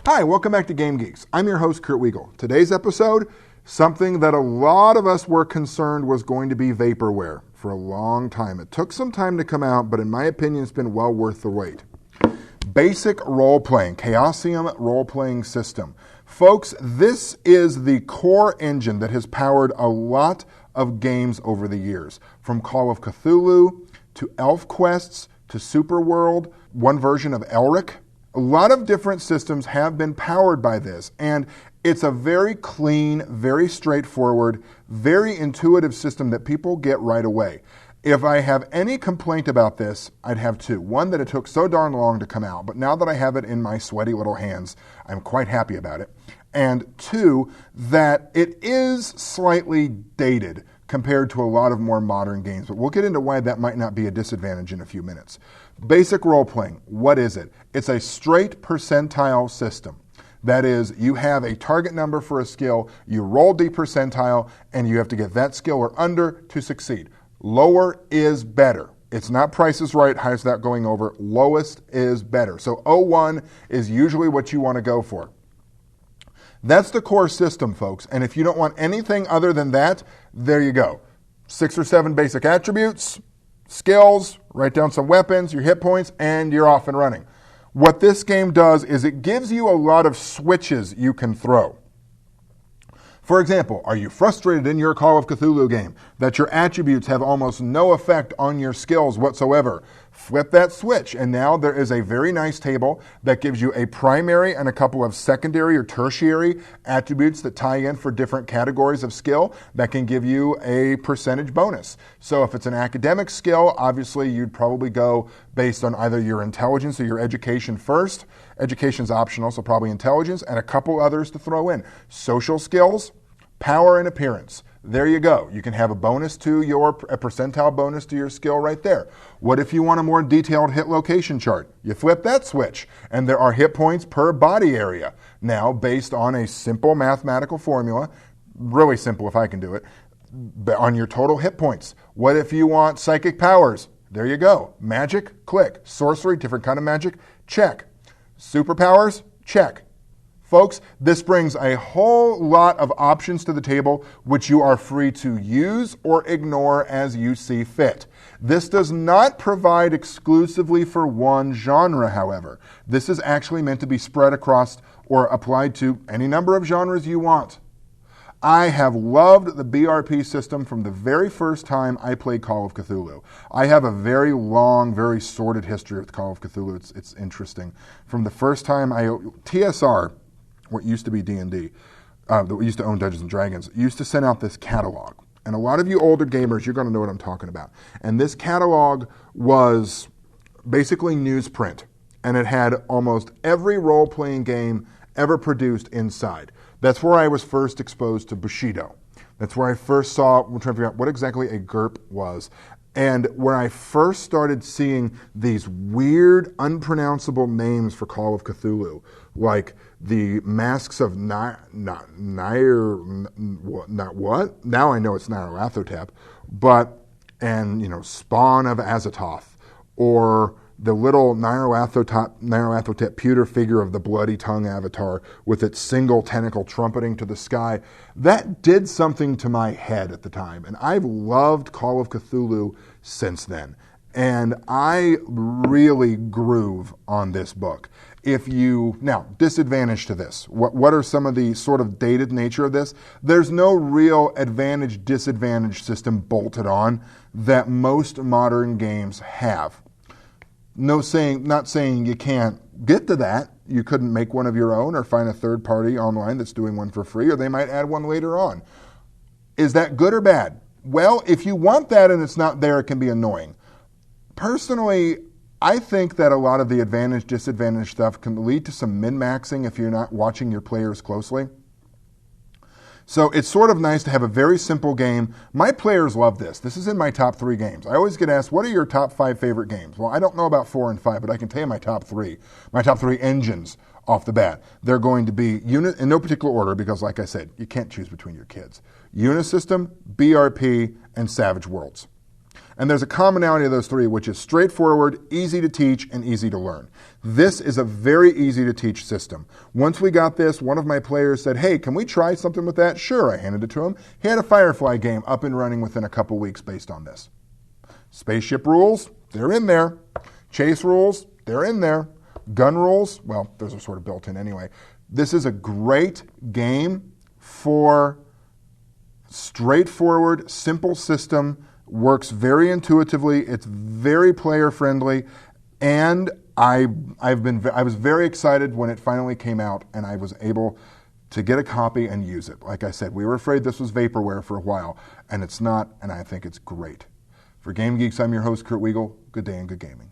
Hi, welcome back to Game Geeks. I'm your host, Kurt Wiegel. Today's episode, something that a lot of us were concerned was going to be vaporware for a long time. It took some time to come out, but in my opinion, it's been well worth the wait. Basic Roleplaying, Chaosium Role-Playing System. Folks, this is the core engine that has powered a lot of games over the years, from Call of Cthulhu to Elf Quests to Superworld, one version of Elric. A lot of different systems have been powered by this, and it's a very clean, very straightforward, very intuitive system that people get right away. If I have any complaint about this, I'd have two. One, that it took so darn long to come out, but now that I have it in my sweaty little hands, I'm quite happy about it. And two, that it is slightly dated compared to a lot of more modern games, but we'll get into why that might not be a disadvantage in a few minutes. Basic role-playing, what is it? It's a straight percentile system. That is, you have a target number for a skill, you roll the percentile, and you have to get that skill or under to succeed. Lower is better. It's not Price is Right, how's that going over? Lowest is better. So 01 is usually what you want to go for. That's the core system, folks, and if you don't want anything other than that, there you go. 6 or 7 basic attributes, skills, write down some weapons, your hit points, and you're off and running. What this game does is it gives you a lot of switches you can throw. For example, are you frustrated in your Call of Cthulhu game that your attributes have almost no effect on your skills whatsoever? Flip that switch, and now there is a very nice table that gives you a primary and a couple of secondary or tertiary attributes that tie in for different categories of skill that can give you a percentage bonus. So if it's an academic skill, obviously you'd probably go based on either your intelligence or your education first. Education's optional, so probably intelligence, and a couple others to throw in. Social skills, power, and appearance. There you go. You can have a bonus to a percentile bonus to your skill right there. What if you want a more detailed hit location chart? You flip that switch, and there are hit points per body area. Now, based on a simple mathematical formula, really simple if I can do it, on your total hit points. What if you want psychic powers? There you go. Magic, click. Sorcery, different kind of magic, check. Superpowers, check. Folks, this brings a whole lot of options to the table, which you are free to use or ignore as you see fit. This does not provide exclusively for one genre, however. This is actually meant to be spread across or applied to any number of genres you want. I have loved the BRP system from the very first time I played Call of Cthulhu. I have a very long, very sordid history with Call of Cthulhu. It's interesting. From the first time TSR, what used to be D&D, that we used to own Dungeons & Dragons, used to send out this catalog. And a lot of you older gamers, you're going to know what I'm talking about. And this catalog was basically newsprint. And it had almost every role-playing game ever produced inside. That's where I was first exposed to Bushido. That's where I first saw, I'm trying to figure out what exactly a GURP was. And where I first started seeing these weird, unpronounceable names for Call of Cthulhu, like the Masks of Now I know it's Nyarlathotep, Spawn of Azathoth, or the little Nyarlathotep pewter figure of the bloody tongue avatar with its single tentacle trumpeting to the sky. That did something to my head at the time, and I've loved Call of Cthulhu since then. And I really groove on this book. Now, disadvantage to this. What are some of the sort of dated nature of this? There's no real advantage-disadvantage system bolted on that most modern games have. Not saying you can't get to that. You couldn't make one of your own or find a third party online that's doing one for free, or they might add one later on. Is that good or bad? Well, if you want that and it's not there, it can be annoying. Personally, I think that a lot of the advantage-disadvantage stuff can lead to some min-maxing if you're not watching your players closely. So it's sort of nice to have a very simple game. My players love this. This is in my top 3 games. I always get asked, what are your top 5 favorite games? Well, I don't know about 4 and 5, but I can tell you my top 3. My top 3 engines off the bat. They're going to be, in no particular order, because like I said, you can't choose between your kids. Unisystem, BRP, and Savage Worlds. And there's a commonality of those three, which is straightforward, easy to teach, and easy to learn. This is a very easy to teach system. Once we got this, one of my players said, hey, can we try something with that? Sure, I handed it to him. He had a Firefly game up and running within a couple weeks based on this. Spaceship rules, they're in there. Chase rules, they're in there. Gun rules, well, those are sort of built in anyway. This is a great game for straightforward, simple system, works very intuitively, it's very player friendly, and I was very excited when it finally came out and I was able to get a copy and use it. Like I said, we were afraid this was vaporware for a while, and it's not, and I think it's great. For Game Geeks, I'm your host, Kurt Wiegel. Good day and good gaming.